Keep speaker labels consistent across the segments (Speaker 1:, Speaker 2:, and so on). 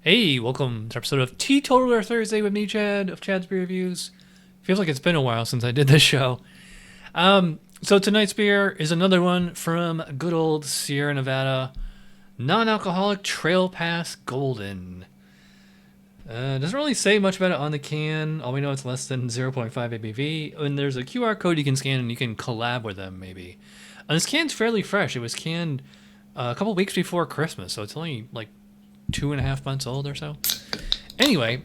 Speaker 1: Hey, welcome to episode of Teetotaler Thursday with me, Chad, of Chad's Beer Reviews. Feels like it's been a while since I did this show. So tonight's beer is another one from good old Sierra Nevada, non-alcoholic Trail Pass Golden. Doesn't really say much about it on the can. All we know it's less than 0.5 ABV, and there's a QR code you can scan and you can collab with them maybe. And this can's fairly fresh. It was canned a couple weeks before Christmas, so it's only like 2.5 months old or so. Anyway,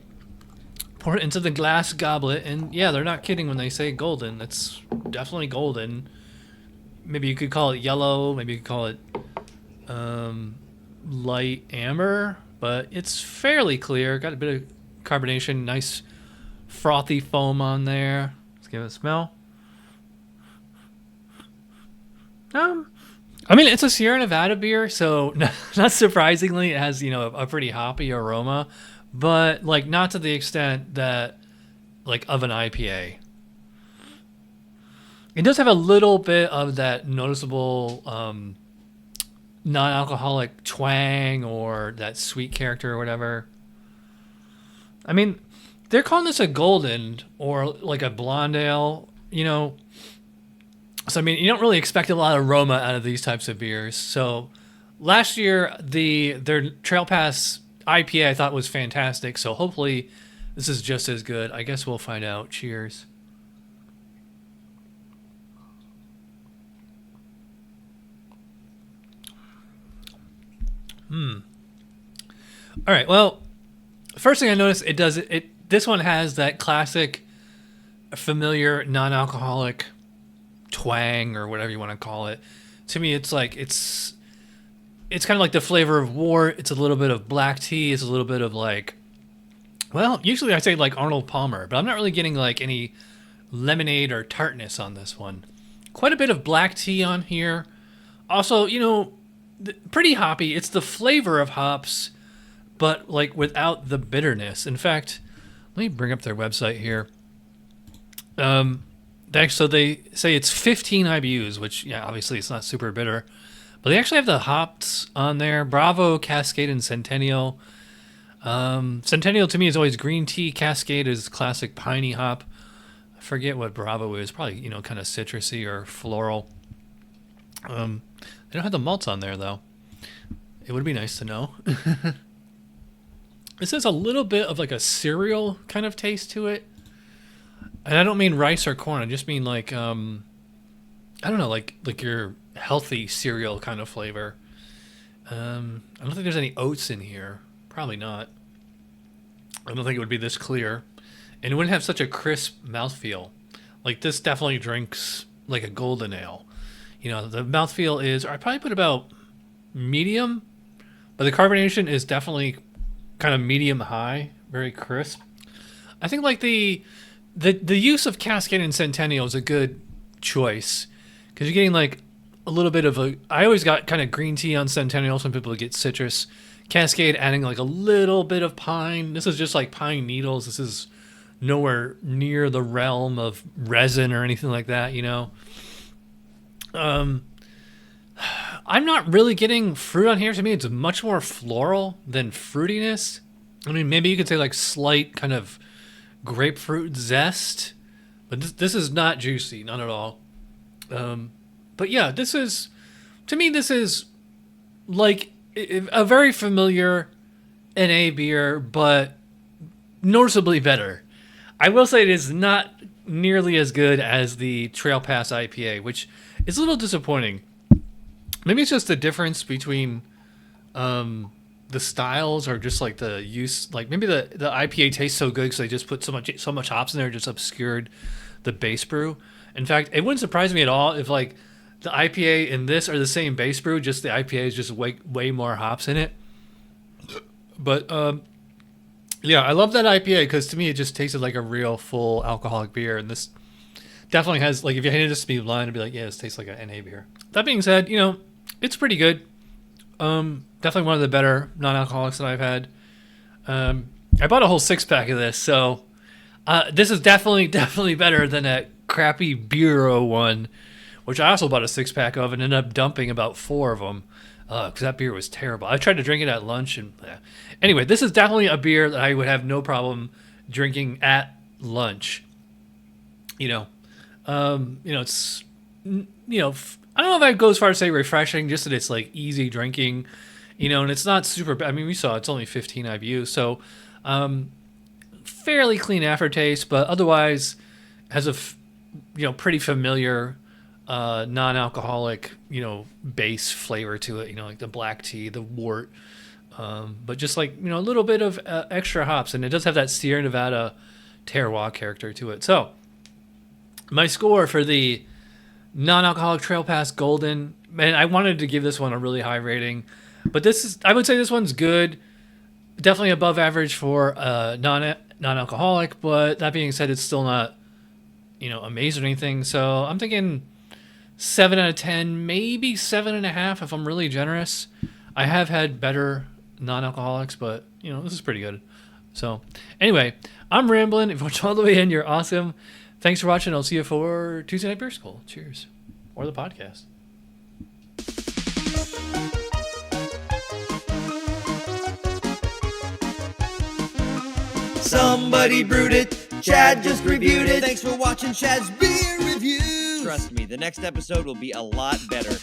Speaker 1: pour it into the glass goblet, and yeah, they're not kidding when they say golden. It's definitely golden. Maybe you could call it yellow, maybe you could call it light amber, but it's fairly clear. Got a bit of carbonation, nice frothy foam on there. Let's give it a smell. I mean, it's a Sierra Nevada beer, so not surprisingly, it has, a pretty hoppy aroma, but like not to the extent that like of an IPA. It does have a little bit of that noticeable non-alcoholic twang or that sweet character or whatever. I mean, they're calling this a golden or like a blonde ale, So, I mean, you don't really expect a lot of aroma out of these types of beers. So, last year, their Trail Pass IPA I thought was fantastic. So, hopefully, this is just as good. I guess we'll find out. Cheers. All right. Well, first thing I noticed, this one has that classic, familiar, non-alcoholic twang or whatever you want to call it. To me, it's like it's kind of like the flavor of wort. It's a little bit of black tea. It's a little bit of like, well, usually I say like Arnold Palmer, but I'm not really getting like any lemonade or tartness on this one. Quite a bit of black tea on here. Also, pretty hoppy. It's the flavor of hops, but like without the bitterness. In fact, let me bring up their website here. So they say it's 15 IBUs, which, yeah, obviously it's not super bitter. But they actually have the hops on there. Bravo, Cascade, and Centennial. Centennial to me is always green tea. Cascade is classic piney hop. I forget what Bravo is. Probably, kind of citrusy or floral. They don't have the malts on there, though. It would be nice to know. This has a little bit of like a cereal kind of taste to it. And I don't mean rice or corn. I just mean like, I don't know, like your healthy cereal kind of flavor. I don't think there's any oats in here. Probably not. I don't think it would be this clear. And it wouldn't have such a crisp mouthfeel. Like this definitely drinks like a golden ale. The mouthfeel is, I'd probably put about medium, but the carbonation is definitely kind of medium high, very crisp. I think like the use of Cascade and Centennial is a good choice because you're getting like a little bit of I always got kind of green tea on Centennial. Some people get citrus. Cascade adding like a little bit of pine. This is just like pine needles. This is nowhere near the realm of resin or anything like that, I'm not really getting fruit on here. To me, it's much more floral than fruitiness. I mean, maybe you could say like slight kind of grapefruit zest, but this is not juicy, not at all. But yeah, this is like a very familiar NA beer, but noticeably better. I will say it is not nearly as good as the Trail Pass IPA, which is a little disappointing. Maybe it's just the difference between the styles or just like the use, like maybe the IPA tastes so good because they just put so much hops in there, just obscured the base brew. In fact, it wouldn't surprise me at all if like the IPA and this are the same base brew, just the IPA is just way more hops in it. But yeah, I love that IPA because to me it just tasted like a real full alcoholic beer, and this definitely has, like, if you handed this to me blind, I'd be like, yeah, this tastes like an NA beer. That being said, it's pretty good. Definitely one of the better non-alcoholics that I've had. I bought a whole 6-pack of this, so this is definitely better than that crappy Bureau one, which I also bought a 6-pack of and ended up dumping about 4 of them. because that beer was terrible. I tried to drink it at lunch, and anyway, this is definitely a beer that I would have no problem drinking at lunch. It's I don't know if I'd go as far as say refreshing, just that it's like easy drinking, and it's not super. I mean, we saw it's only 15 IBU, so fairly clean aftertaste, but otherwise has a pretty familiar non-alcoholic base flavor to it. Like the black tea, the wort, but just like a little bit of extra hops, and it does have that Sierra Nevada terroir character to it. So my score for the non-alcoholic Trail Pass Golden, man, I wanted to give this one a really high rating, but I would say this one's good, definitely above average for non-alcoholic, but that being said, it's still not amazing or anything. So I'm thinking 7 out of 10, maybe 7.5 if I'm really generous. I have had better non-alcoholics, but this is pretty good. So anyway, I'm rambling. If you watch all the way in, you're awesome. Thanks for watching. I'll see you for Tuesday Night Beer School. Cheers. Or the podcast.
Speaker 2: Somebody brewed it. Chad just reviewed it. Thanks for watching Chad's Beer Review.
Speaker 3: Trust me, the next episode will be a lot better.